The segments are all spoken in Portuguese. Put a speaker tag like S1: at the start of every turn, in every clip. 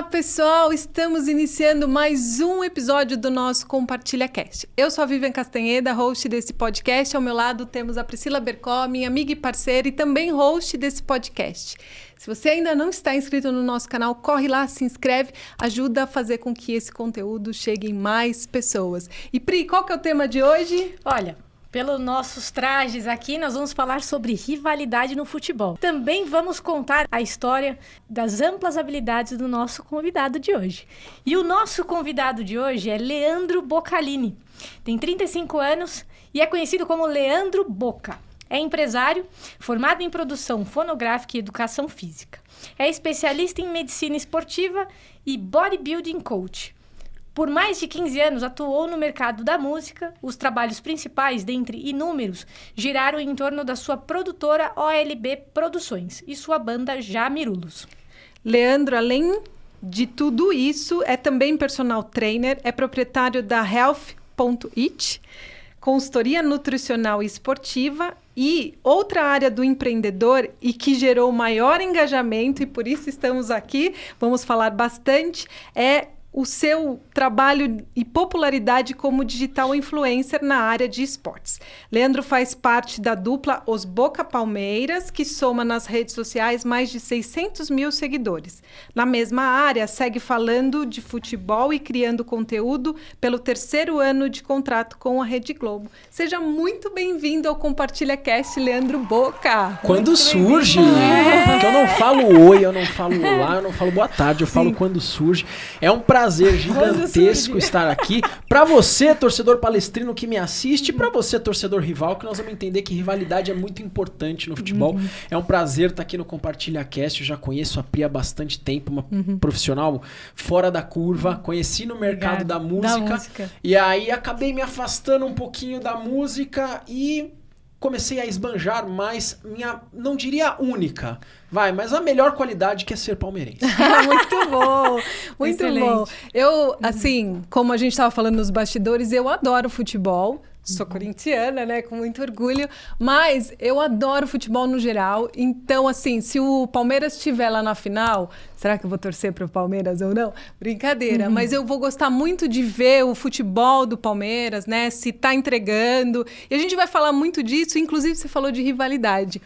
S1: Olá, pessoal! Estamos iniciando mais um episódio do nosso Compartilha Cast. Eu sou a Vivian Castanheda, host desse podcast. Ao meu lado temos a Priscila Bercó, minha amiga e parceira e também host desse podcast. Se você ainda não está inscrito no nosso canal, corre lá, se inscreve, ajuda a fazer com que esse conteúdo chegue em mais pessoas. E Pri, qual que é o tema de hoje?
S2: Olha, pelos nossos trajes aqui, nós vamos falar sobre rivalidade no futebol. Também vamos contar a história das amplas habilidades do nosso convidado de hoje. E o nosso convidado de hoje é Leandro Boccalini. Tem 35 anos e é conhecido como Leandro Bocca. É empresário, formado em produção fonográfica e educação física. É especialista em medicina esportiva e bodybuilding coach. Por mais de 15 anos, atuou no mercado da música. Os trabalhos principais, dentre inúmeros, giraram em torno da sua produtora OLB Produções e sua banda Jamirulos.
S1: Leandro, além de tudo isso, é também personal trainer, é proprietário da Health.it, consultoria nutricional e esportiva, e outra área do empreendedor e que gerou maior engajamento, e por isso estamos aqui, vamos falar bastante, é o seu trabalho e popularidade como digital influencer na área de esportes. Leandro faz parte da dupla Os Boca Palmeiras, que soma nas redes sociais mais de 600 mil seguidores. Na mesma área, segue falando de futebol e criando conteúdo pelo 3º ano de contrato com a Rede Globo. Seja muito bem-vindo ao Compartilha Cast, Leandro Bocca.
S3: Quando surge, porque eu não falo oi, eu não falo olá, eu não falo boa tarde, eu falo quando surge. É um prazer gigantesco estar aqui. Para você, torcedor palestrino que me assiste, para você, torcedor rival, que nós vamos entender que rivalidade é muito importante no futebol. É um prazer estar aqui no Compartilha Cast. Eu já conheço a Pri há bastante tempo, uma profissional fora da curva. Conheci no mercado da música. E aí acabei me afastando um pouquinho da música e comecei a esbanjar mais minha, não diria única, mas a melhor qualidade que é ser palmeirense.
S1: Muito bom, muito bom. Eu, assim, como a gente estava falando nos bastidores, eu adoro futebol. Sou corintiana, né? Com muito orgulho. Mas eu adoro futebol no geral. Então, assim, se o Palmeiras estiver lá na final, será que eu vou torcer para o Palmeiras ou não? Brincadeira. Mas eu vou gostar muito de ver o futebol do Palmeiras, né? Se tá entregando. E a gente vai falar muito disso. Inclusive, você falou de rivalidade.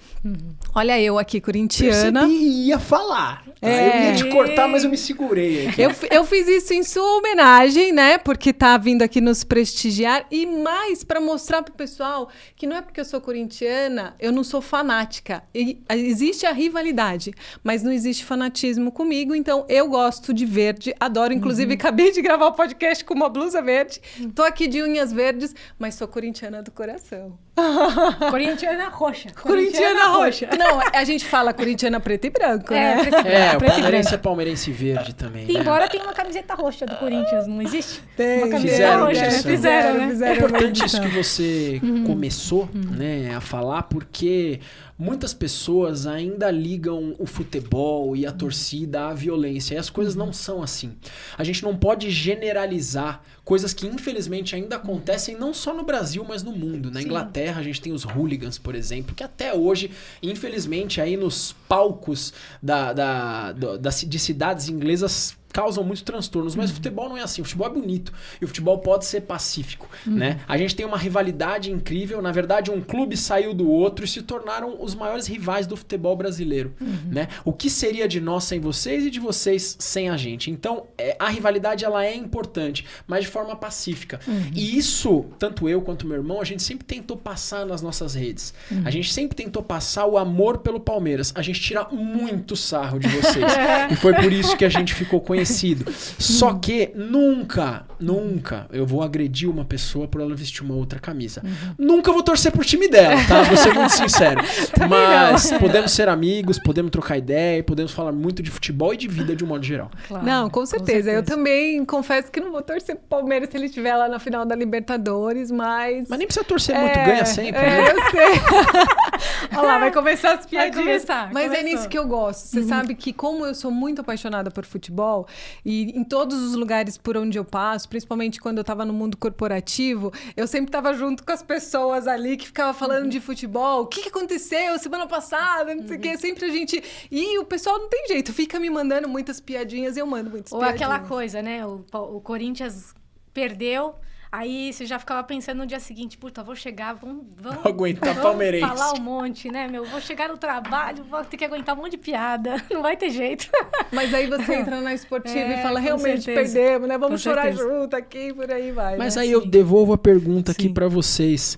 S1: Olha eu aqui, corintiana.
S3: Percebi e ia falar. Eu ia te cortar, mas eu me segurei aqui.
S1: Eu fiz isso em sua homenagem, né? Porque tá vindo aqui nos prestigiar. E mais para mostrar pro pessoal que não é porque eu sou corintiana, eu não sou fanática. E existe a rivalidade, mas não existe fanatismo comigo, então eu gosto de verde, adoro. Inclusive, acabei de gravar o podcast com uma blusa verde. Tô aqui de unhas verdes, mas sou corintiana do coração.
S2: Corintiana roxa.
S1: Corintiana roxa. Não, a gente fala corintiana preto e branco, né?
S3: O palmeirense é palmeirense verde também.
S2: Embora tenha uma camiseta roxa do Corinthians, não existe?
S1: Tem.
S2: Uma camiseta roxa, fizeram, né?
S3: É importante isso que você começou, né, a falar, porque muitas pessoas ainda ligam o futebol e a torcida à violência. E as coisas não são assim. A gente não pode generalizar coisas que, infelizmente, ainda acontecem não só no Brasil, mas no mundo. Na Inglaterra, a gente tem os hooligans, por exemplo, que até hoje, infelizmente, aí nos palcos de cidades inglesas causam muitos transtornos, mas o futebol não é assim. O futebol é bonito e o futebol pode ser pacífico, né? A gente tem uma rivalidade incrível. Na verdade, um clube saiu do outro e se tornaram os maiores rivais do futebol brasileiro, né? O que seria de nós sem vocês e de vocês sem a gente? Então, a rivalidade ela é importante, mas de forma pacífica. E isso, tanto eu quanto meu irmão, a gente sempre tentou passar nas nossas redes. A gente sempre tentou passar o amor pelo Palmeiras. A gente tira muito sarro de vocês. E foi por isso que a gente ficou conhecido. Só que nunca eu vou agredir uma pessoa por ela vestir uma outra camisa. Nunca vou torcer pro time dela, tá? Vou ser muito sincero. Mas podemos ser amigos, podemos trocar ideia, podemos falar muito de futebol e de vida de um modo geral.
S1: Claro, não, com certeza. Eu também confesso que não vou torcer pro Palmeiras se ele estiver lá na final da Libertadores, mas
S3: nem precisa torcer muito, ganha sempre. Né?
S1: Eu sei. Olha lá, vai começar as piadinhas.
S2: Mas
S1: é nisso que eu gosto. Você sabe que como eu sou muito apaixonada por futebol, E em todos os lugares por onde eu passo, principalmente quando eu estava no mundo corporativo, eu sempre estava junto com as pessoas ali que ficavam falando de futebol. O que aconteceu semana passada? Não sei o quê. Sempre a gente... E o pessoal não tem jeito. Fica me mandando muitas piadinhas e eu mando muitas piadinhas.
S2: Ou aquela coisa, né? O Corinthians perdeu... Aí você já ficava pensando no dia seguinte, puta, vou chegar, vamos
S3: aguentar palmeirense.
S2: Falar um monte, né, meu? Vou chegar no trabalho, vou ter que aguentar um monte de piada. Não vai ter jeito.
S1: Mas aí você entra na esportiva e fala, realmente perdemos, né? Vamos chorar junto aqui, por aí vai.
S3: Mas
S1: né?
S3: aí eu devolvo a pergunta aqui pra vocês.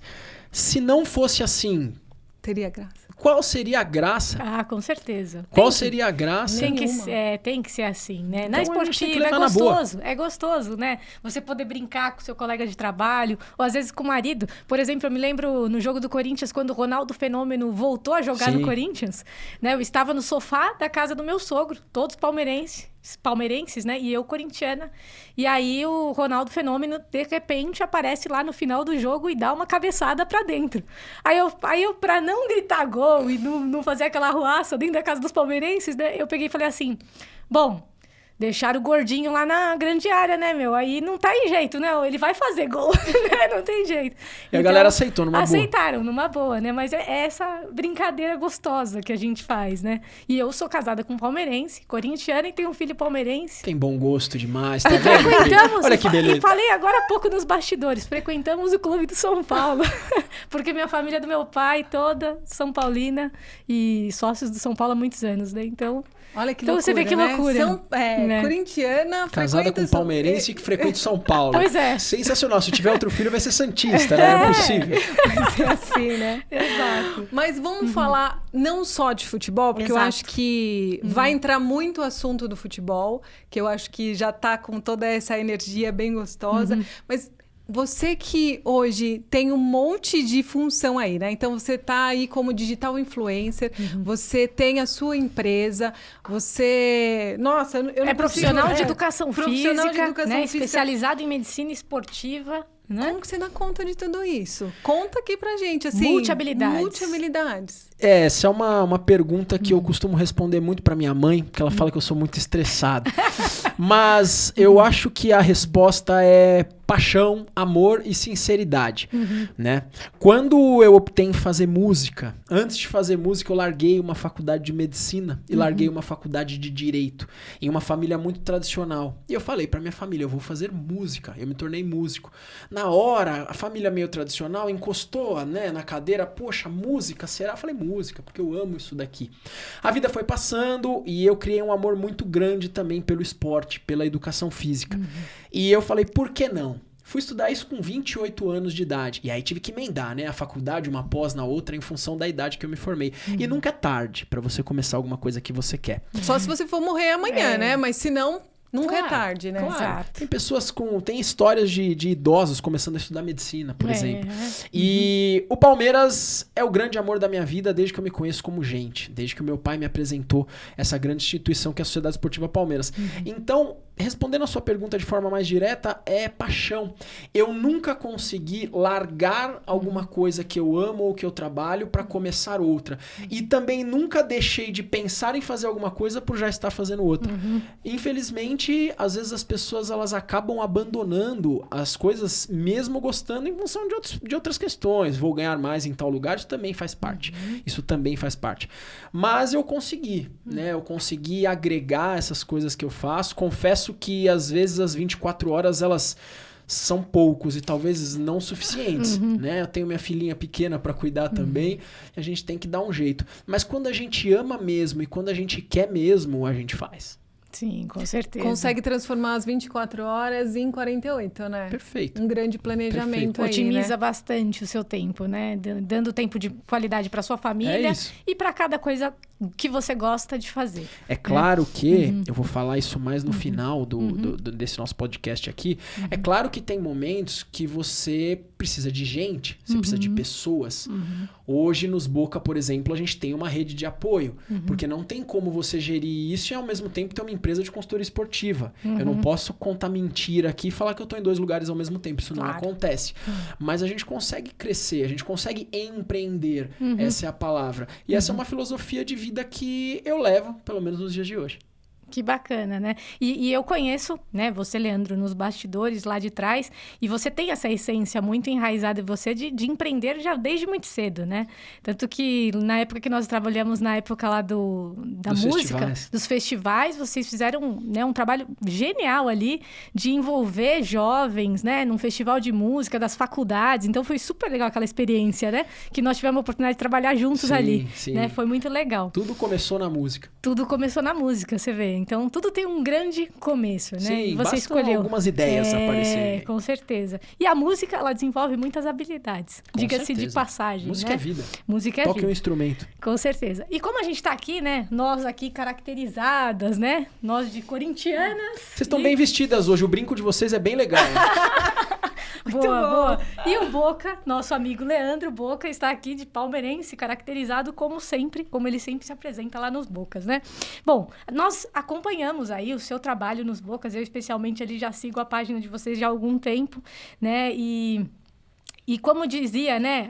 S3: Se não fosse assim...
S1: Teria graça.
S3: Qual seria a graça?
S2: Ah, com certeza.
S3: Qual seria a graça?
S2: Tem que ser assim, né?
S3: Então,
S2: na esportiva é gostoso, né? Você poder brincar com seu colega de trabalho, ou às vezes com o marido. Por exemplo, eu me lembro no jogo do Corinthians, quando o Ronaldo Fenômeno voltou a jogar no Corinthians, né? Eu estava no sofá da casa do meu sogro, todos palmeirenses, né? E eu corintiana. E aí o Ronaldo Fenômeno, de repente, aparece lá no final do jogo e dá uma cabeçada pra dentro. Aí eu pra não gritar gol e não fazer aquela arruaça dentro da casa dos palmeirenses, né? Eu peguei e falei assim, bom... Deixaram o gordinho lá na grande área, né, meu? Aí não tá em jeito, né? Ele vai fazer gol, né? Não tem jeito.
S3: E a galera aceitou numa boa.
S2: Aceitaram numa boa, né? Mas é essa brincadeira gostosa que a gente faz, né? E eu sou casada com um palmeirense, corintiana, e tenho um filho palmeirense.
S3: Tem bom gosto demais, tá vendo?
S2: Frequentamos,
S3: olha que beleza.
S2: E falei agora há pouco nos bastidores, frequentamos o Clube do São Paulo. Porque minha família é do meu pai, toda São Paulina, e sócios do São Paulo há muitos anos, né? Então...
S1: Olha que
S2: então
S1: loucura,
S2: você vê que
S1: né?
S2: loucura.
S1: Corintiana,
S3: casada com um palmeirense que frequenta São Paulo.
S2: Pois é.
S3: Sensacional. Se tiver outro filho, vai ser santista, né? Não é possível.
S1: Vai ser assim, né?
S2: Exato.
S1: Mas vamos falar não só de futebol, porque eu acho que vai entrar muito o assunto do futebol, que eu acho que já tá com toda essa energia bem gostosa. Mas... Você que hoje tem um monte de função aí, né? Então, você tá aí como digital influencer, você tem a sua empresa, você... Nossa, eu não
S2: profissional de educação
S1: profissional
S2: física,
S1: de educação
S2: né?
S1: física.
S2: Especializado em medicina esportiva, né?
S1: Como que você dá conta de tudo isso? Conta aqui pra gente, assim... Multi-habilidades.
S3: Essa é uma pergunta que eu costumo responder muito pra minha mãe, porque ela fala que eu sou muito estressado. Mas eu acho que a resposta é paixão, amor e sinceridade, né? Quando eu optei em fazer música, antes de fazer música eu larguei uma faculdade de medicina e larguei uma faculdade de direito, em uma família muito tradicional. E eu falei pra minha família, eu vou fazer música, eu me tornei músico. Na hora, a família meio tradicional encostou, né, na cadeira, poxa, música, será? Eu falei, música, porque eu amo isso daqui. A vida foi passando e eu criei um amor muito grande também pelo esporte, pela educação física. E eu falei, por que não? Fui estudar isso com 28 anos de idade. E aí tive que emendar, né? A faculdade, uma pós na outra, em função da idade que eu me formei. E nunca é tarde pra você começar alguma coisa que você quer.
S1: Só se você for morrer amanhã, né? Mas se não... Nunca é tarde, né?
S3: Claro.
S2: Exato.
S3: Tem pessoas tem histórias de idosos começando a estudar medicina, por exemplo. E o Palmeiras é o grande amor da minha vida desde que eu me conheço como gente. Desde que o meu pai me apresentou essa grande instituição que é a Sociedade Esportiva Palmeiras. Então, respondendo a sua pergunta de forma mais direta, é paixão. Eu nunca consegui largar alguma coisa que eu amo ou que eu trabalho para começar outra. E também nunca deixei de pensar em fazer alguma coisa por já estar fazendo outra. Infelizmente, às vezes as pessoas elas acabam abandonando as coisas mesmo gostando em função de outras questões. Vou ganhar mais em tal lugar, isso também faz parte. Isso também faz parte. Mas eu consegui, né? Eu consegui agregar essas coisas que eu faço. Confesso que às vezes as 24 horas elas são poucos e talvez não suficientes, né? Eu tenho minha filhinha pequena para cuidar também, e a gente tem que dar um jeito. Mas quando a gente ama mesmo e quando a gente quer mesmo, a gente faz.
S2: Sim, com certeza.
S1: Consegue transformar as 24 horas em 48, né?
S3: Perfeito.
S1: Um grande planejamento aí,
S2: otimiza
S1: né?
S2: bastante o seu tempo, né? Dando tempo de qualidade para sua família e para cada coisa que você gosta de fazer.
S3: É claro que, eu vou falar isso mais no final desse nosso podcast aqui, é claro que tem momentos que você precisa de gente, você precisa de pessoas. Hoje, nos Boca, por exemplo, a gente tem uma rede de apoio, porque não tem como você gerir isso e ao mesmo tempo ter uma empresa de consultoria esportiva. Eu não posso contar mentira aqui e falar que eu estou em 2 lugares ao mesmo tempo, isso não acontece. Mas a gente consegue crescer, a gente consegue empreender, essa é a palavra. E essa é uma filosofia de vida que eu levo, pelo menos nos dias de hoje.
S2: Que bacana, né? E eu conheço, né, você, Leandro, nos bastidores lá de trás, e você tem essa essência muito enraizada em você de empreender já desde muito cedo, né? Tanto que na época que nós trabalhamos, na época lá da
S3: Dos
S2: música,
S3: festivais.
S2: dos festivais, vocês fizeram, né, um trabalho genial ali de envolver jovens, né, num festival de música das faculdades. Então foi super legal aquela experiência, né? Que nós tivemos a oportunidade de trabalhar juntos ali,
S3: Sim.
S2: né? Foi muito legal.
S3: Tudo começou na música.
S2: Tudo começou na música, você vê. Então, tudo tem um grande começo, né?
S3: Sim,
S2: E você
S3: bastam
S2: escolheu.
S3: algumas ideias aparecerem.
S2: Com certeza. E a música, ela desenvolve muitas habilidades.
S3: Com
S2: Diga-se de
S3: certeza.
S2: passagem,
S3: Música
S2: né?
S3: é vida.
S2: Música é
S3: Toque um
S2: vida.
S3: instrumento.
S2: Com certeza. E como a gente tá aqui, né? Nós aqui caracterizadas, né? Nós de corintianas.
S3: Vocês estão bem vestidas hoje. O brinco de vocês é bem legal.
S2: Boa. E o Boca, nosso amigo Leandro Boca, está aqui de palmeirense, caracterizado como sempre, como ele sempre se apresenta lá nos Bocas, né? Bom, nós acompanhamos aí o seu trabalho nos Bocas, eu especialmente ali já sigo a página de vocês já há algum tempo, né? E como dizia, né,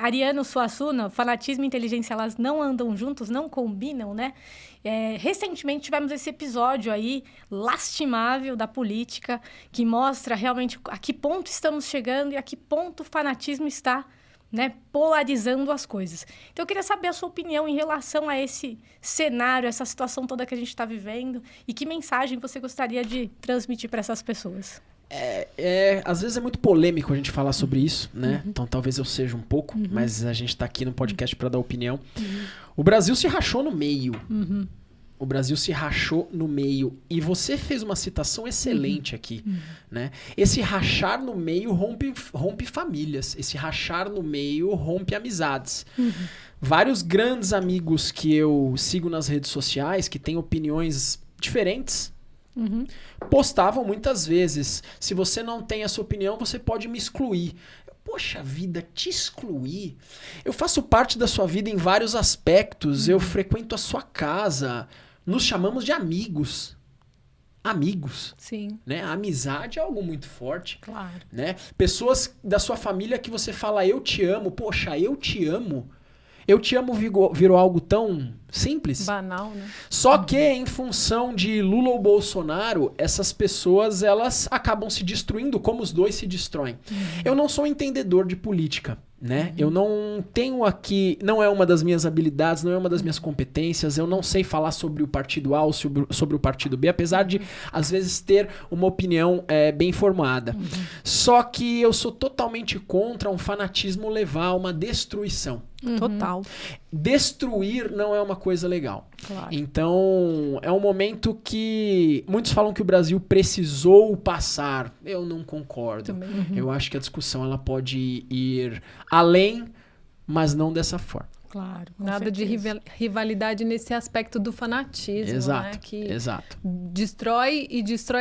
S2: Ariano Suassuna, fanatismo e inteligência, elas não andam juntos, não combinam, né? Recentemente tivemos esse episódio aí, lastimável, da política, que mostra realmente a que ponto estamos chegando e a que ponto o fanatismo está, né, polarizando as coisas. Então, eu queria saber a sua opinião em relação a esse cenário, essa situação toda que a gente está vivendo, e que mensagem você gostaria de transmitir para essas pessoas.
S3: Às vezes é muito polêmico a gente falar sobre isso, né? Então talvez eu seja um pouco, mas a gente tá aqui no podcast para dar opinião. O Brasil se rachou no meio. O Brasil se rachou no meio. E você fez uma citação excelente aqui, né? Esse rachar no meio rompe famílias. Esse rachar no meio rompe amizades. Vários grandes amigos que eu sigo nas redes sociais, que têm opiniões diferentes, postavam muitas vezes: se você não tem essa opinião, você pode me excluir. Poxa vida, te excluir? Eu faço parte da sua vida em vários aspectos. Eu frequento a sua casa. Nos chamamos de amigos. Amigos.
S1: Sim.
S3: Né? A amizade é algo muito forte.
S2: Claro.
S3: Né? Pessoas da sua família que você fala eu te amo. Poxa, eu te amo. Eu te amo virou algo tão simples.
S1: Banal, né?
S3: Só que em função de Lula ou Bolsonaro, essas pessoas elas acabam se destruindo como os dois se destroem. Eu não sou um entendedor de política, né? Eu não tenho aqui, não é uma das minhas habilidades, não é uma das minhas competências, eu não sei falar sobre o partido A ou sobre o partido B, apesar de às vezes ter uma opinião bem formada. Só que eu sou totalmente contra um fanatismo levar a uma destruição.
S1: Total.
S3: Destruir não é uma coisa legal.
S2: Claro.
S3: Então, é um momento que muitos falam que o Brasil precisou passar. Eu não concordo.
S1: Também.
S3: Eu acho que a discussão ela pode ir além, mas não dessa forma.
S2: Claro. Com
S1: Nada de
S2: certeza.
S1: rivalidade nesse aspecto do fanatismo,
S3: Exato,
S1: né? Que
S3: exato.
S1: destrói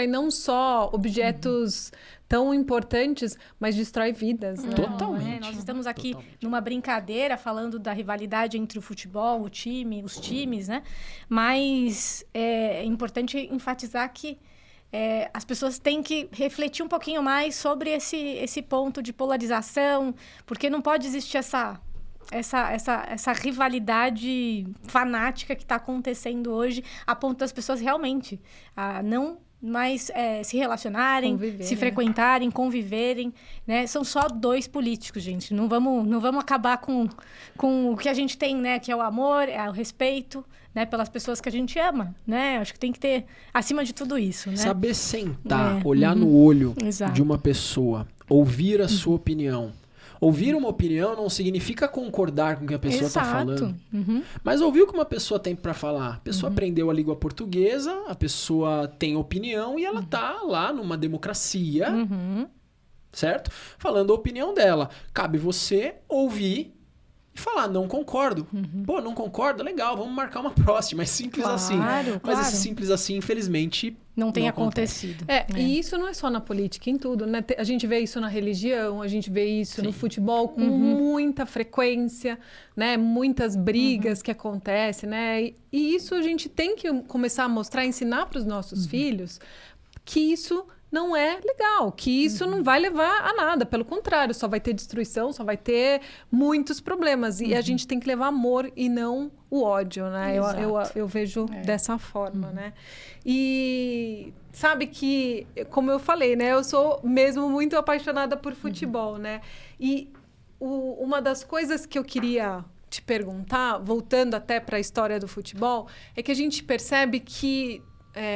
S1: não só objetos tão importantes, mas destrói vidas, né?
S3: Totalmente.
S2: Nós estamos aqui
S3: Totalmente.
S2: numa brincadeira falando da rivalidade entre o futebol, os times, né? Mas é importante enfatizar que as pessoas têm que refletir um pouquinho mais sobre esse ponto de polarização, porque não pode existir essa rivalidade fanática que está acontecendo hoje, a ponto das pessoas realmente não mais se relacionarem,
S1: Conviver,
S2: se
S1: né?
S2: frequentarem, conviverem, né? São só dois políticos, gente. Não vamos acabar com o que a gente tem, né? Que é o amor, é o respeito, né? Pelas pessoas que a gente ama, né? Acho que tem que ter, acima de tudo isso, né?
S3: Saber sentar,
S2: É.
S3: olhar no olho
S2: Exato.
S3: de uma pessoa, ouvir a sua opinião. Ouvir uma opinião não significa concordar com o que a pessoa está falando. Mas ouvir o que uma pessoa tem para falar. A pessoa aprendeu a língua portuguesa, a pessoa tem opinião e ela tá lá numa democracia, certo? Falando a opinião dela. Cabe você ouvir e falar, não concordo. Pô, não concordo? Legal, vamos marcar uma próxima. É simples
S2: Claro,
S3: assim. Mas
S2: claro.
S3: esse simples assim, infelizmente,
S2: Não tem
S3: não acontece.
S2: acontecido.
S1: E isso não é só na política, em tudo, né? A gente vê isso na religião, a gente vê isso no futebol com muita frequência, né? Muitas brigas que acontecem, né? E isso a gente tem que começar a mostrar, ensinar para os nossos filhos que isso não é legal, que isso não vai levar a nada, pelo contrário, só vai ter destruição, só vai ter muitos problemas. E a gente tem que levar amor e não o ódio, né? Eu vejo dessa forma, né? E sabe que, como eu falei, né? Eu sou mesmo muito apaixonada por futebol, né? E uma das coisas que eu queria te perguntar, voltando até para a história do futebol, é que a gente percebe que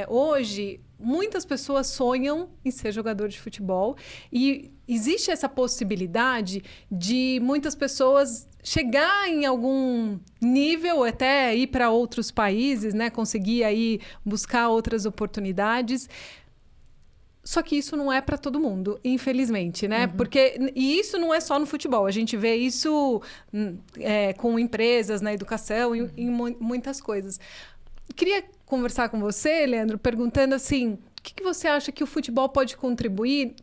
S1: hoje muitas pessoas sonham em ser jogador de futebol e existe essa possibilidade de muitas pessoas chegar em algum nível, até ir para outros países, né? Conseguir aí buscar outras oportunidades. Só que isso não é para todo mundo, infelizmente, né? E isso não é só no futebol. A gente vê isso com empresas, na educação, em muitas coisas. Queria conversar com você, Leandro, perguntando assim, o que você acha que o futebol pode contribuir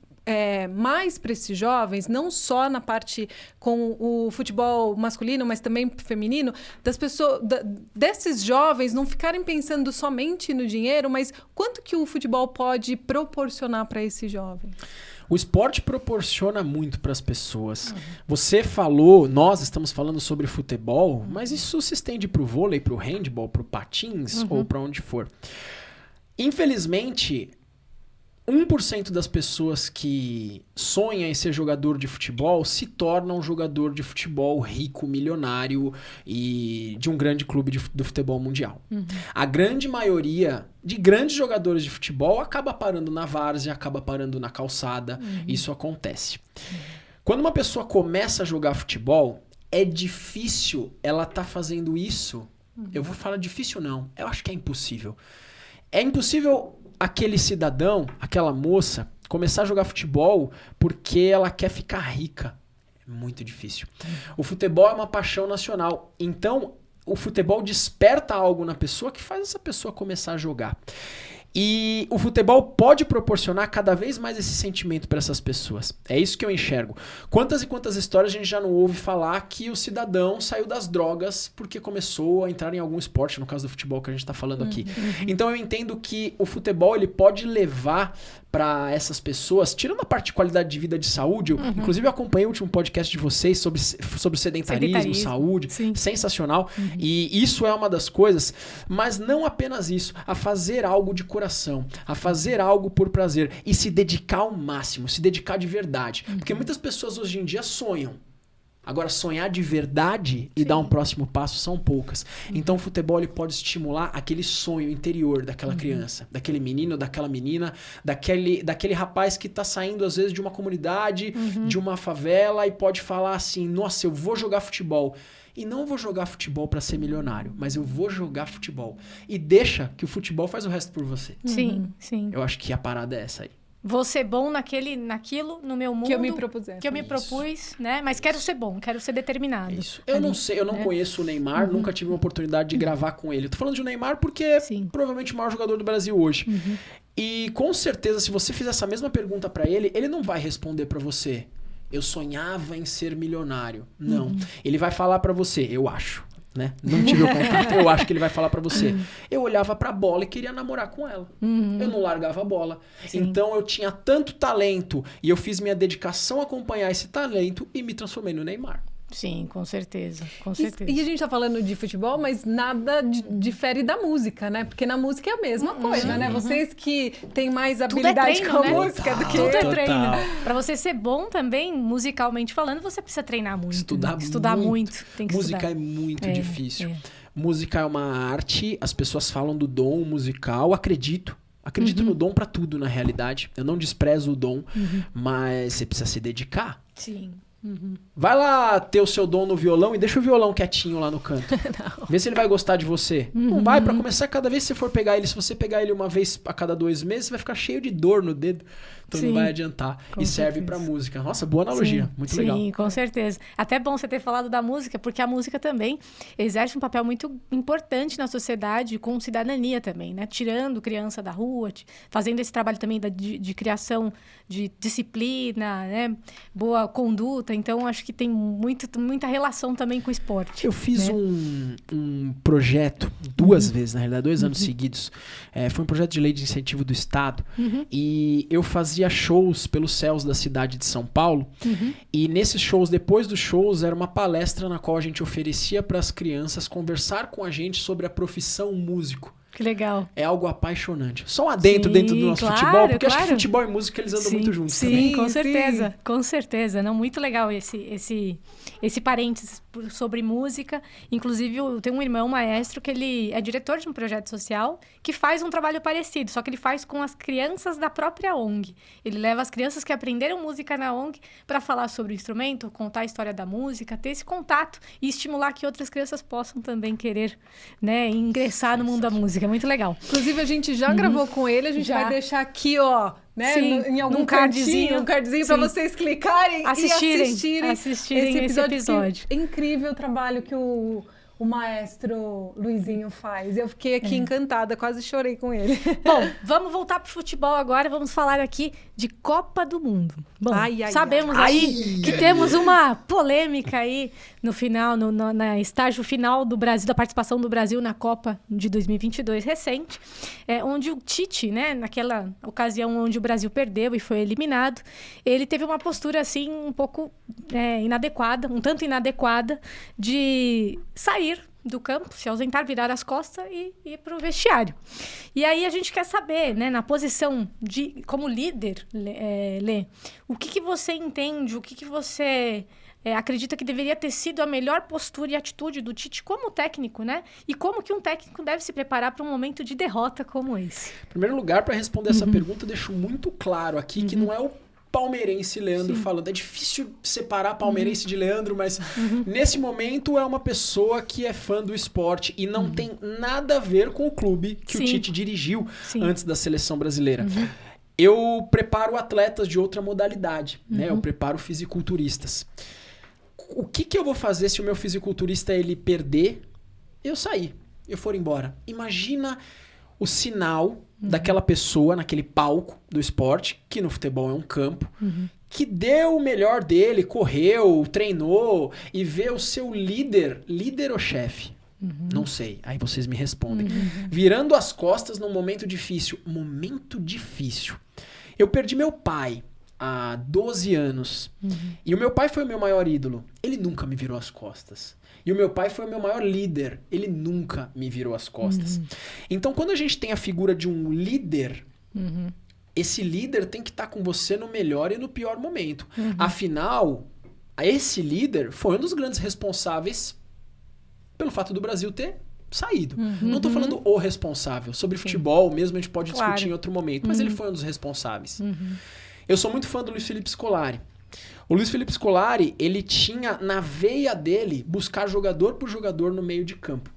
S1: mais para esses jovens, não só na parte com o futebol masculino, mas também feminino, das pessoas, desses jovens não ficarem pensando somente no dinheiro, mas quanto que o futebol pode proporcionar para esse jovem?
S3: O esporte proporciona muito para as pessoas. Você falou, nós estamos falando sobre futebol, mas isso se estende para o vôlei, para o handball, para o patins ou para onde for. Infelizmente, 1% das pessoas que sonham em ser jogador de futebol se tornam jogador de futebol rico, milionário e de um grande clube do futebol mundial. A grande maioria de grandes jogadores de futebol acaba parando na várzea, acaba parando na calçada. Isso acontece. Quando uma pessoa começa a jogar futebol, é difícil ela estar fazendo isso. Eu vou falar difícil não, eu acho que é impossível. É impossível aquele cidadão, aquela moça, começar a jogar futebol porque ela quer ficar rica. É muito difícil. O futebol é uma paixão nacional. Então, o futebol desperta algo na pessoa que faz essa pessoa começar a jogar. E o futebol pode proporcionar cada vez mais esse sentimento para essas pessoas. É isso que eu enxergo. Quantas e quantas histórias a gente já não ouve falar que o cidadão saiu das drogas porque começou a entrar em algum esporte, no caso do futebol que a gente está falando aqui. Então eu entendo que o futebol ele pode levar para essas pessoas, tirando a parte de qualidade de vida, de saúde, inclusive eu acompanhei o último podcast de vocês sobre sedentarismo, saúde, sensacional, e isso é uma das coisas, mas não apenas isso, a fazer algo de coração, a fazer algo por prazer e se dedicar ao máximo, se dedicar de verdade, porque muitas pessoas hoje em dia sonham. Agora, sonhar de verdade e dar um próximo passo são poucas. Então, o futebol ele pode estimular aquele sonho interior daquela criança, daquele menino, daquela menina, daquele rapaz que está saindo, às vezes, de uma comunidade, de uma favela e pode falar assim, nossa, eu vou jogar futebol. E não vou jogar futebol para ser milionário, mas eu vou jogar futebol. E deixa que o futebol faz o resto por você.
S2: Sim, sim.
S3: Eu acho que a parada é essa aí.
S2: Vou ser bom naquilo, no meu mundo.
S1: Que eu me propuser.
S2: Que eu me propus, né? Mas quero ser bom, quero ser determinado.
S3: Isso. Eu não sei, eu não conheço o Neymar, nunca tive uma oportunidade de gravar com ele. Eu tô falando de Neymar porque é provavelmente o maior jogador do Brasil hoje. E com certeza, se você fizer essa mesma pergunta pra ele, ele não vai responder pra você. Eu sonhava em ser milionário. Não. Ele vai falar pra você, eu acho. Né? Não tive o contato. Eu acho que ele vai falar pra você. Eu olhava pra bola e queria namorar com ela. Eu não largava a bola. Então eu tinha tanto talento e eu fiz minha dedicação a acompanhar esse talento e me transformei no Neymar.
S2: Sim, com certeza, com certeza.
S1: E a gente tá falando de futebol, mas nada difere da música, né? Porque na música é a mesma coisa, né? Vocês que têm mais habilidade com a música do que...
S2: Tudo é treino. Pra você ser bom também, musicalmente falando, você precisa treinar muito. Estudar muito. Tem que
S3: música
S2: estudar.
S3: É muito difícil. Música é uma arte, as pessoas falam do dom musical, acredito no dom pra tudo, na realidade. Eu não desprezo o dom, mas você precisa se dedicar.
S2: Sim.
S3: Vai lá ter o seu dom no violão e deixa o violão quietinho lá no canto. Vê se ele vai gostar de você. Não vai, pra começar, cada vez que você for pegar ele, se você pegar ele uma vez a cada 2 meses, você vai ficar cheio de dor no dedo. então
S2: Sim,
S3: não vai adiantar.
S2: com
S3: E serve
S2: certeza.
S3: pra música. Nossa, boa analogia, muito legal.
S2: Sim, com certeza. Até bom você ter falado da música, porque a música também exerce um papel muito importante na sociedade, com cidadania também, né? Tirando criança da rua, fazendo esse trabalho também de criação de disciplina, né? Boa conduta. Então, acho que tem muita relação também com o esporte.
S3: Eu fiz
S2: né?
S3: um projeto 2 vezes, na realidade, 2 anos seguidos. Foi um projeto de lei de incentivo do Estado. E eu fazia shows pelos céus da cidade de São Paulo. E nesses shows, depois dos shows, era uma palestra na qual a gente oferecia para as crianças conversar com a gente sobre a profissão músico.
S2: Que legal.
S3: É algo apaixonante. Só um adentro dentro do nosso futebol, porque acho que futebol e música eles andam muito juntos também.
S2: Sim, com certeza. Com certeza. Não, muito legal esse parênteses sobre música. Inclusive, eu tenho um irmão maestro que ele é diretor de um projeto social que faz um trabalho parecido, só que ele faz com as crianças da própria ONG. Ele leva as crianças que aprenderam música na ONG para falar sobre o instrumento, contar a história da música, ter esse contato e estimular que outras crianças possam também querer, né, ingressar no mundo da música. É muito legal.
S1: Inclusive, a gente já gravou com ele, a gente vai deixar aqui, ó, né?
S2: Sim,
S1: em algum
S2: num cardzinho
S1: para vocês clicarem e assistirem esse episódio. É incrível o trabalho que o maestro Luizinho faz. Eu fiquei aqui encantada, quase chorei com ele.
S2: Bom, vamos voltar pro futebol agora, vamos falar aqui de Copa do Mundo. Bom, sabemos aí que temos uma polêmica aí no final, na estágio final do Brasil, da participação do Brasil na Copa de 2022 recente, onde o Tite, né, naquela ocasião onde o Brasil perdeu e foi eliminado, ele teve uma postura assim um pouco inadequada, um tanto inadequada, de sair do campo, se ausentar, virar as costas e ir para o vestiário. E aí a gente quer saber, né, na posição como líder, Lê, o que você entende, o que você acredita que deveria ter sido a melhor postura e atitude do Tite como técnico, né? E como que um técnico deve se preparar para um momento de derrota como esse?
S3: Em primeiro lugar, para responder essa pergunta, eu deixo muito claro aqui que não é o palmeirense Leandro falando. É difícil separar palmeirense de Leandro, mas nesse momento é uma pessoa que é fã do esporte e não tem nada a ver com o clube que o Tite dirigiu antes da seleção brasileira. Eu preparo atletas de outra modalidade, né? Eu preparo fisiculturistas. O que eu vou fazer se o meu fisiculturista ele perder? Eu sair, eu for embora. Imagina o sinal daquela pessoa naquele palco do esporte, que no futebol é um campo, que deu o melhor dele, correu, treinou, e vê o seu líder ou chefe? Não sei, aí vocês me respondem. Virando as costas num momento difícil. Momento difícil. Eu perdi meu pai há 12 anos. E o meu pai foi o meu maior ídolo. Ele nunca me virou as costas. E o meu pai foi o meu maior líder. Ele nunca me virou as costas. Então, quando a gente tem a figura de um líder, esse líder tem que estar com você no melhor e no pior momento. Afinal, esse líder foi um dos grandes responsáveis pelo fato do Brasil ter saído. Não estou falando o responsável. Sobre futebol mesmo a gente pode discutir em outro momento. Mas ele foi um dos responsáveis. Eu sou muito fã do Luiz Felipe Scolari. O Luiz Felipe Scolari, ele tinha na veia dele buscar jogador por jogador no meio de campo.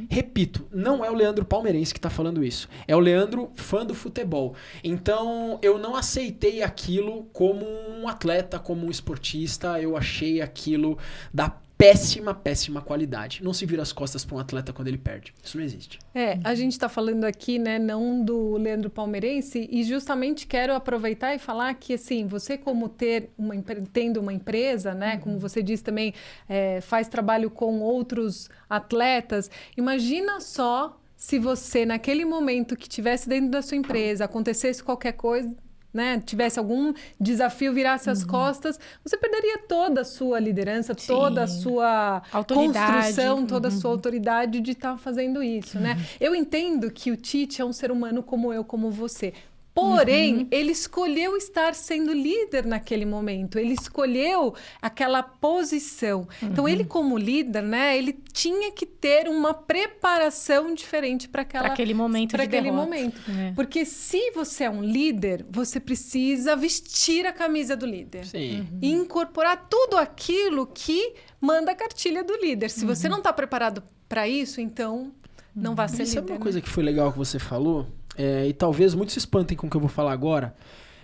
S3: Repito, não é o Leandro palmeirense que está falando isso. É o Leandro fã do futebol. Então, eu não aceitei aquilo como um atleta, como um esportista. Eu achei aquilo da péssima qualidade. Não se vira as costas para um atleta quando ele perde. Isso não existe.
S1: A gente está falando aqui, né, não do Leandro palmeirense, e justamente quero aproveitar e falar que, assim, você como tendo uma empresa, né, como você disse também, faz trabalho com outros atletas, imagina só se você, naquele momento que estivesse dentro da sua empresa, acontecesse qualquer coisa, né, tivesse algum desafio, virasse as costas, você perderia toda a sua liderança, toda a sua construção, toda a sua autoridade de estar fazendo isso, né? Eu entendo que o Tite é um ser humano como eu, como você. Porém, ele escolheu estar sendo líder naquele momento. Ele escolheu aquela posição. Então, ele como líder, né, ele tinha que ter uma preparação diferente para aquele momento de derrota. Porque se você é um líder, você precisa vestir a camisa do líder.
S3: Sim.
S1: E incorporar tudo aquilo que manda a cartilha do líder. Se você não está preparado para isso, então não vai ser líder.
S3: Sabe uma coisa que foi legal que você falou? E talvez muitos se espantem com o que eu vou falar agora,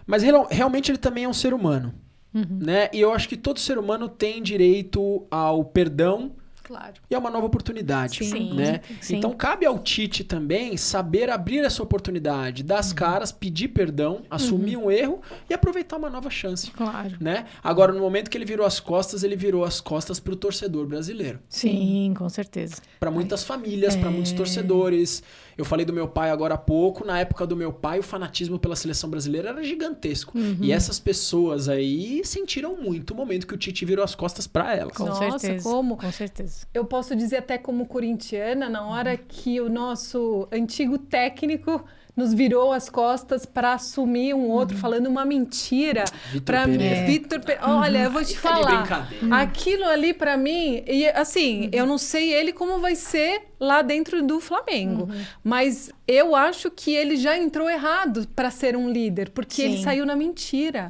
S3: Mas realmente ele também é um ser humano. Né? E eu acho que todo ser humano tem direito ao perdão,
S2: claro,
S3: e a uma nova oportunidade.
S2: Sim,
S3: Né?
S2: sim.
S3: Então cabe ao Tite também saber abrir essa oportunidade, dar as caras, pedir perdão, assumir um erro e aproveitar uma nova chance.
S2: Claro.
S3: Né? Agora, no momento que ele virou as costas para o torcedor brasileiro.
S2: Sim, com certeza.
S3: Para muitas famílias, para muitos torcedores. Eu falei do meu pai agora há pouco. Na época do meu pai, o fanatismo pela seleção brasileira era gigantesco. E essas pessoas aí sentiram muito o momento que o Tite virou as costas para elas.
S2: Com
S1: Nossa,
S2: certeza.
S1: como?
S2: Com certeza.
S1: Eu posso dizer até como corintiana, na hora que o nosso antigo técnico nos virou as costas para assumir um outro, falando uma mentira. Para mim, Vitor Pereira. Olha, eu vou te falar. Aquilo ali para mim, e assim, eu não sei ele como vai ser lá dentro do Flamengo, mas eu acho que ele já entrou errado para ser um líder, porque ele saiu na mentira.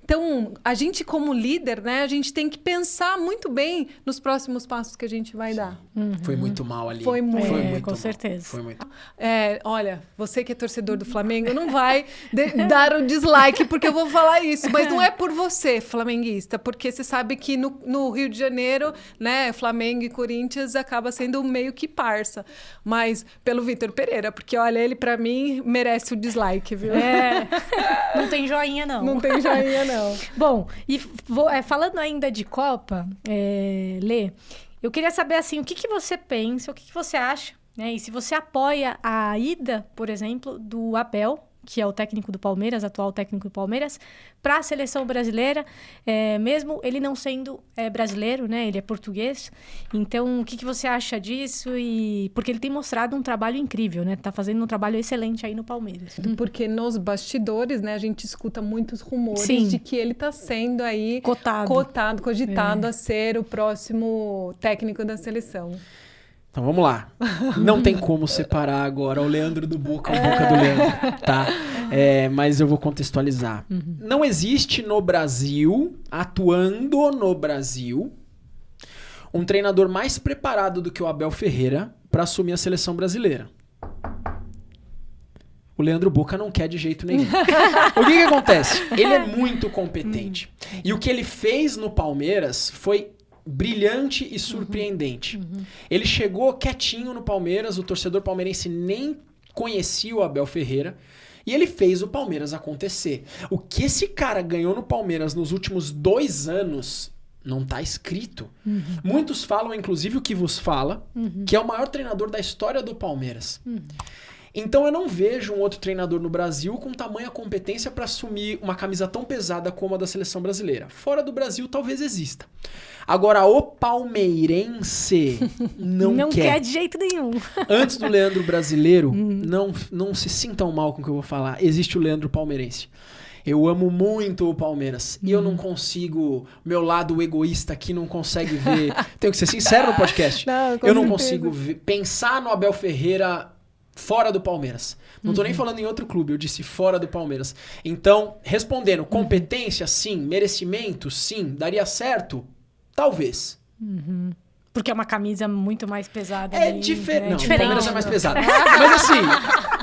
S1: Então, a gente como líder, né, a gente tem que pensar muito bem nos próximos passos que a gente vai dar.
S3: Foi muito mal ali.
S1: Foi muito
S2: com
S3: mal.
S2: certeza.
S3: Foi muito.
S1: Olha, você que é torcedor do Flamengo não vai dar o dislike porque eu vou falar isso, mas não é por você, flamenguista, porque você sabe que no Rio de Janeiro, né, Flamengo e Corinthians acaba sendo meio que parça, mas pelo Vitor Pereira, porque olha, ele pra mim merece o dislike, viu?
S2: Não tem joinha, não.
S1: Não tem joinha, não.
S2: Bom, e falando ainda de Copa, Lê, eu queria saber assim, o que você pensa, o que você acha, né? E se você apoia a ida, por exemplo, do Abel, que é o técnico do Palmeiras, atual técnico do Palmeiras, para a seleção brasileira, mesmo ele não sendo brasileiro, né? Ele é português. Então, o que você acha disso? Porque ele tem mostrado um trabalho incrível, né? Tá fazendo um trabalho excelente aí no Palmeiras.
S1: Porque nos bastidores, né, a gente escuta muitos rumores de que ele está sendo aí cogitado a ser o próximo técnico da seleção.
S3: Então vamos lá. Não tem como separar agora o Leandro do Boca, o Boca do Leandro, tá? Mas eu vou contextualizar. Não existe no Brasil, atuando no Brasil, um treinador mais preparado do que o Abel Ferreira para assumir a seleção brasileira. O Leandro Boca não quer de jeito nenhum. O que acontece? Ele é muito competente. E o que ele fez no Palmeiras foi brilhante e surpreendente. Ele chegou quietinho no Palmeiras, o torcedor palmeirense nem conhecia o Abel Ferreira, e ele fez o Palmeiras acontecer. O que esse cara ganhou no Palmeiras nos últimos 2 anos não tá escrito. Muitos falam, inclusive o que vos fala, que é o maior treinador da história do Palmeiras. Então eu não vejo um outro treinador no Brasil com tamanha competência para assumir uma camisa tão pesada como a da seleção brasileira. Fora do Brasil talvez exista. Agora o palmeirense não quer
S2: de jeito nenhum.
S3: Antes do Leandro brasileiro, não se sintam mal com o que eu vou falar. Existe o Leandro palmeirense. Eu amo muito o Palmeiras. E eu não consigo... Meu lado egoísta aqui não consegue ver... Tenho que ser sincero no podcast. Eu não consigo pensar no Abel Ferreira fora do Palmeiras. Não tô nem falando em outro clube, eu disse fora do Palmeiras. Então, respondendo, competência, sim. Merecimento, sim. Daria certo? Talvez.
S2: Porque é uma camisa muito mais pesada.
S3: É diferente. Não, o Palmeiras é mais pesado.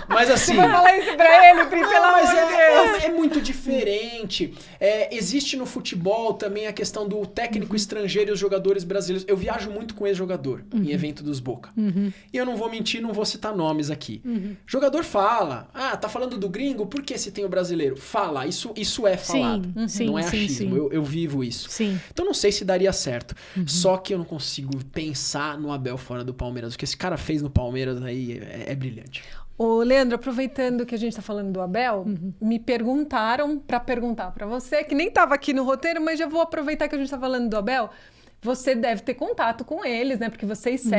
S3: Mas assim...
S1: Vai falar isso pra ele, Pri, pelo amor de Deus.
S3: É muito diferente. Existe no futebol também a questão do técnico estrangeiro e os jogadores brasileiros. Eu viajo muito com ex-jogador em evento dos Boca. E eu não vou mentir, não vou citar nomes aqui. Jogador fala, tá falando do gringo? Por que se tem o brasileiro? Fala, isso é falado. Não é achismo, eu vivo isso. Então não sei se daria certo. Só que eu não consigo pensar no Abel fora do Palmeiras. O que esse cara fez no Palmeiras aí é brilhante.
S1: Ô, Leandro, aproveitando que a gente tá falando do Abel, me perguntaram para perguntar para você, que nem estava aqui no roteiro, mas já vou aproveitar que a gente tá falando do Abel. Você deve ter contato com eles, né? Porque vocês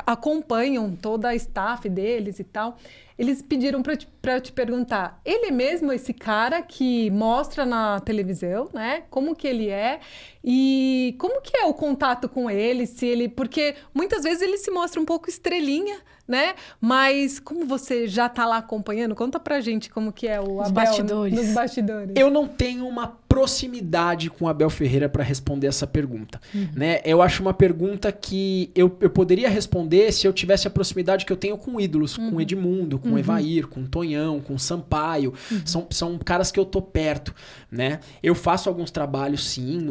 S1: acompanham toda a staff deles e tal. Eles pediram para eu te perguntar, ele é mesmo esse cara que mostra na televisão, né? Como que ele é? E como que é o contato com ele? Porque muitas vezes ele se mostra um pouco estrelinha, né? Mas como você já tá lá acompanhando, conta pra gente como que é o Abel nos bastidores.
S3: Eu não tenho uma proximidade com Abel Ferreira para responder essa pergunta. Né? Eu acho uma pergunta que eu poderia responder se eu tivesse a proximidade que eu tenho com ídolos, com Edmundo, com Evair, com Tonhão, com Sampaio. São caras que eu tô perto. Né? Eu faço alguns trabalhos, sim,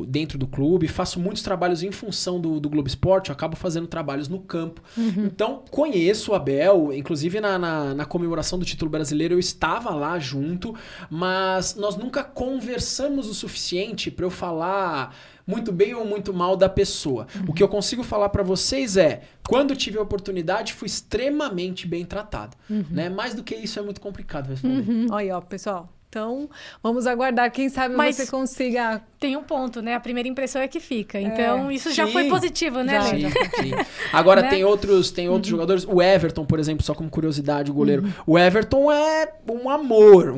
S3: dentro do clube, faço muitos trabalhos em função do Globo Esporte, eu acabo fazendo trabalhos no campo. Então, conheço o Abel, inclusive na comemoração do título brasileiro eu estava lá junto, mas nós nunca conversamos o suficiente para eu falar muito bem ou muito mal da pessoa. O que eu consigo falar para vocês é, quando tive a oportunidade, fui extremamente bem tratado. Né? Mais do que isso é muito complicado responder.
S1: Olha aí, ó, pessoal. Então, vamos aguardar. Quem sabe você consiga...
S2: Tem um ponto, né? A primeira impressão é que fica. Então, isso já foi positivo, né, Lê?
S3: Sim. Agora, né? tem outros jogadores. O Everton, por exemplo, só como curiosidade, o goleiro. O Everton é um amor.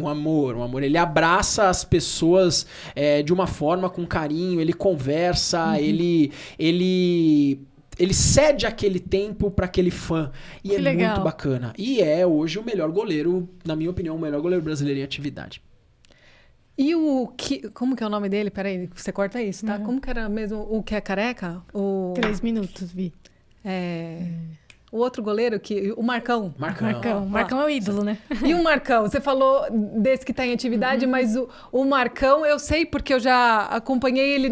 S3: Ele abraça as pessoas de uma forma, com carinho. Ele conversa, ele cede aquele tempo para aquele fã. E que é legal. Muito bacana. E é hoje o melhor goleiro, na minha opinião, o melhor goleiro brasileiro em atividade.
S1: E como que é o nome dele? Peraí, você corta isso, tá? Como que era mesmo o que é careca?
S2: 3 minutos, Vi.
S1: O outro goleiro, o Marcão.
S2: Marcão é o ídolo, né?
S1: E o Marcão? Você falou desse que está em atividade, mas o Marcão, eu sei porque eu já acompanhei ele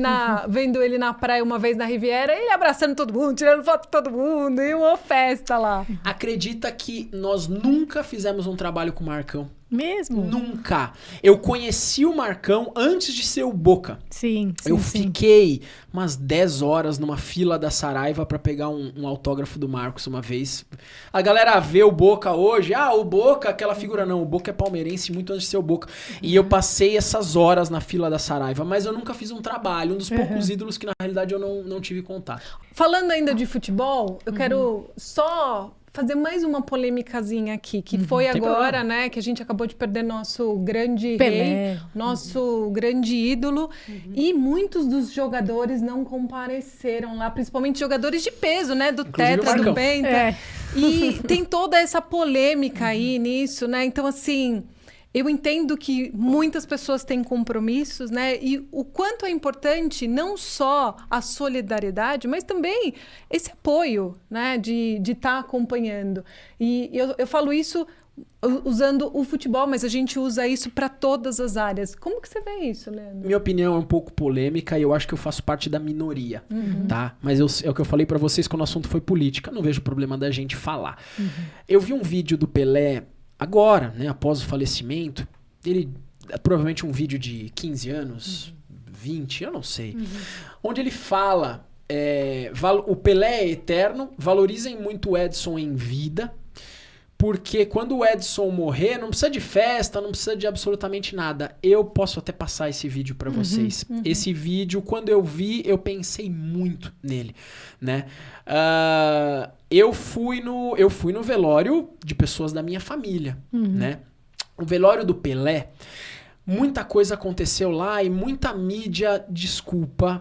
S1: vendo ele na praia uma vez na Riviera, ele abraçando todo mundo, tirando foto de todo mundo, e uma festa lá.
S3: Acredita que nós nunca fizemos um trabalho com o Marcão?
S2: Mesmo?
S3: Nunca. Eu conheci o Marcão antes de ser o Boca.
S2: Sim.
S3: Eu fiquei umas 10 horas numa fila da Saraiva pra pegar um autógrafo do Marcos uma vez. A galera vê o Boca hoje. O Boca, aquela figura. Não, o Boca é palmeirense muito antes de ser o Boca. E eu passei essas horas na fila da Saraiva, mas eu nunca fiz um trabalho. Um dos poucos ídolos que na realidade eu não tive contato.
S1: Falando ainda de futebol, eu quero só... fazer mais uma polêmicazinha aqui, que foi agora, né, que a gente acabou de perder nosso grande rei, nosso grande ídolo, e muitos dos jogadores não compareceram lá, principalmente jogadores de peso, né, do Tetra, do Penta, e tem toda essa polêmica aí nisso, né, então assim... Eu entendo que muitas pessoas têm compromissos, né? E o quanto é importante não só a solidariedade, mas também esse apoio, né? De estar acompanhando. E eu falo isso usando o futebol, mas a gente usa isso para todas as áreas. Como que você vê isso, Leandro?
S3: Minha opinião é um pouco polêmica e eu acho que eu faço parte da minoria, tá? Mas é o que eu falei para vocês quando o assunto foi política. Não vejo problema da gente falar. Eu vi um vídeo do Pelé... Agora, né, após o falecimento, provavelmente um vídeo de 15 anos, 20, eu não sei, onde ele fala, o Pelé é eterno, valorizem muito o Edson em vida, porque quando o Edson morrer, não precisa de festa, não precisa de absolutamente nada. Eu posso até passar esse vídeo para vocês. Esse vídeo, quando eu vi, eu pensei muito nele, né? Eu fui no velório de pessoas da minha família, né? O velório do Pelé, muita coisa aconteceu lá e muita mídia,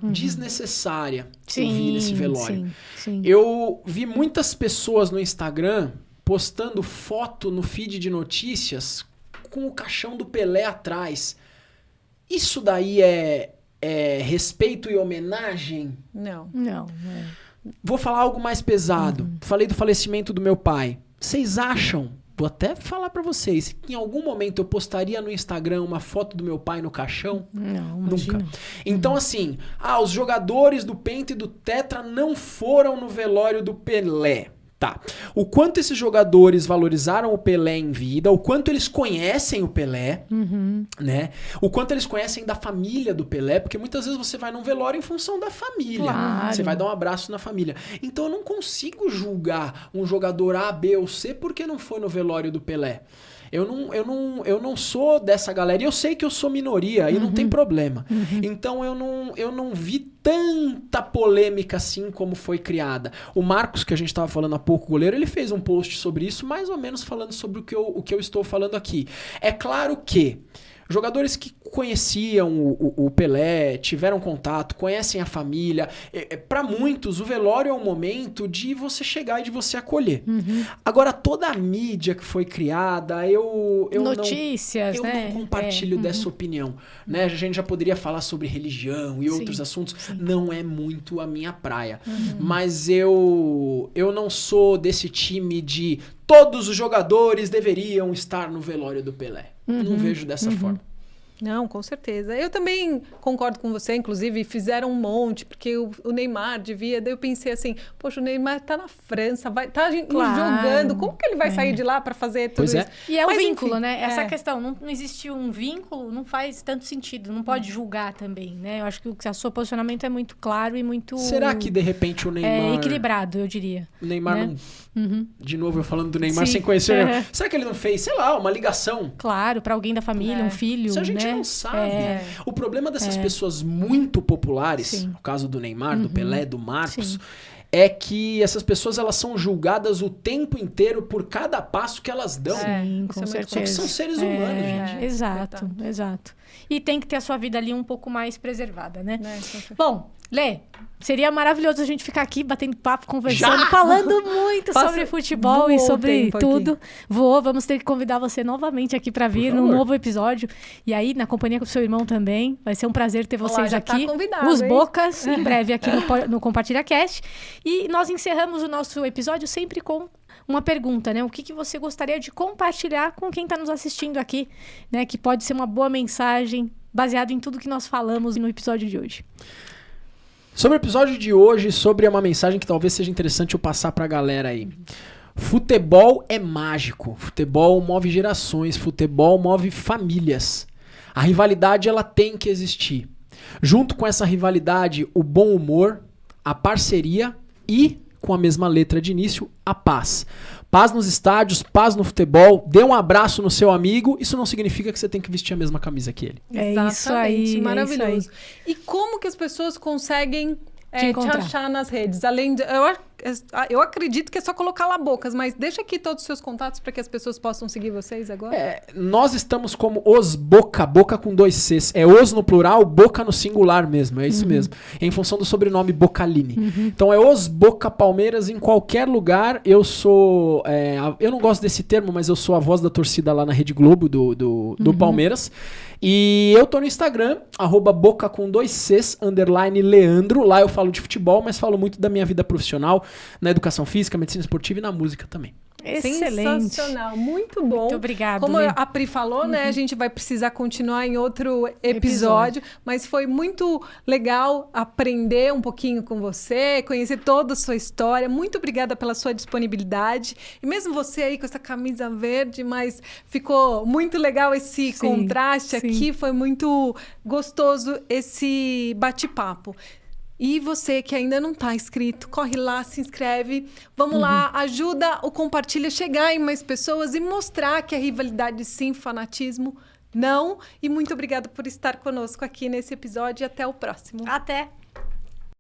S3: desnecessária que eu vi nesse velório.
S2: Sim.
S3: Eu vi muitas pessoas no Instagram postando foto no feed de notícias com o caixão do Pelé atrás. Isso daí é respeito e homenagem?
S1: Não.
S3: Vou falar algo mais pesado. Falei do falecimento do meu pai. Vocês acham, vou até falar pra vocês, que em algum momento eu postaria no Instagram uma foto do meu pai no caixão?
S2: Não,
S3: nunca. Então assim, os jogadores do Penta e do Tetra não foram no velório do Pelé. Tá. O quanto esses jogadores valorizaram o Pelé em vida, o quanto eles conhecem o Pelé, né? O quanto eles conhecem da família do Pelé, porque muitas vezes você vai num velório em função da família.
S2: Claro.
S3: Você vai dar um abraço na família. Então eu não consigo julgar um jogador A, B ou C porque não foi no velório do Pelé. Eu não sou dessa galera. E eu sei que eu sou minoria e não tem problema. Então eu não vi tanta polêmica assim como foi criada. O Marcos, que a gente estava falando há pouco, o goleiro, ele fez um post sobre isso, mais ou menos falando sobre o que eu estou falando aqui. É claro que Jogadores que conheciam o Pelé, tiveram contato, conhecem a família. Para muitos, o velório é um momento de você chegar e de você acolher. Agora, toda a mídia que foi criada, eu
S2: Notícias,
S3: não,
S2: né?
S3: não compartilho dessa opinião. Né? A gente já poderia falar sobre religião e outros assuntos. Não é muito a minha praia. Mas eu não sou desse time de todos os jogadores deveriam estar no velório do Pelé. Não vejo dessa forma.
S1: Não, com certeza. Eu também concordo com você, inclusive fizeram um monte, porque o Neymar devia, daí eu pensei assim, poxa, o Neymar tá na França, tá jogando, como que ele vai sair de lá para fazer tudo isso?
S2: E é o
S1: Mas,
S2: vínculo,
S1: enfim,
S2: né? Essa questão, não existe um vínculo, não faz tanto sentido, não pode julgar também, né? Eu acho que o seu posicionamento é muito claro e muito...
S3: Será que, de repente, o Neymar...
S2: É equilibrado, eu diria.
S3: O Neymar
S2: né?
S3: não... De novo, eu falando do Neymar sem conhecer... Será que ele não fez, sei lá, uma ligação?
S2: Claro, para alguém da família, um filho,
S3: Isso a gente
S2: né?
S3: não sabe. O problema dessas pessoas muito populares, no caso do Neymar, do Pelé, do Marcos, é que essas pessoas elas são julgadas o tempo inteiro por cada passo que elas dão.
S2: Sim, com certeza.
S3: Porque são seres humanos, gente.
S2: Exato, exato. E tem que ter a sua vida ali um pouco mais preservada, né? Bom, Lê, seria maravilhoso a gente ficar aqui batendo papo, conversando, falando muito sobre futebol e sobre tudo. Vamos ter que convidar você novamente aqui para vir num novo episódio. E aí, na companhia com o seu irmão também. Vai ser um prazer ter vocês aqui. Os Bocas, em breve aqui no Compartilha Cast. E nós encerramos o nosso episódio sempre com uma pergunta, né? O que você gostaria de compartilhar com quem está nos assistindo aqui, né? Que pode ser uma boa mensagem baseado em tudo que nós falamos no episódio de hoje.
S3: Sobre o episódio de hoje, sobre uma mensagem que talvez seja interessante eu passar pra galera aí. Futebol é mágico. Futebol move gerações. Futebol move famílias. A rivalidade, ela tem que existir. Junto com essa rivalidade, o bom humor, a parceria e, com a mesma letra de início, a paz. Paz nos estádios, paz no futebol, dê um abraço no seu amigo, isso não significa que você tem que vestir a mesma camisa que ele.
S1: Isso aí, maravilhoso. E como que as pessoas conseguem te achar nas redes? Além de, eu acredito que é só colocar lá Bocas, mas deixa aqui todos os seus contatos para que as pessoas possam seguir vocês agora.
S3: Nós estamos como os Boca, Boca com 2 Cs. É os no plural, Boca no singular mesmo, é isso mesmo. É em função do sobrenome Bocalini. Então é os Boca Palmeiras em qualquer lugar. Eu sou... eu não gosto desse termo, mas eu sou a voz da torcida lá na Rede Globo do Palmeiras. E eu tô no Instagram, @Boca com 2 Cs, _Leandro. Lá eu falo de futebol, mas falo muito da minha vida profissional, na educação física, medicina esportiva e na música também.
S2: Excelente.
S1: Sensacional, muito bom.
S2: Muito obrigada.
S1: Como a Pri falou, né, a gente vai precisar continuar em outro episódio, mas foi muito legal aprender um pouquinho com você, conhecer toda a sua história. Muito obrigada pela sua disponibilidade. E mesmo você aí com essa camisa verde, mas ficou muito legal esse contraste aqui, foi muito gostoso esse bate-papo. E você que ainda não está inscrito, corre lá, se inscreve. Vamos lá, ajuda o Compartilha a chegar em mais pessoas e mostrar que a rivalidade sim, fanatismo não. E muito obrigada por estar conosco aqui nesse episódio e até o próximo.
S2: Até!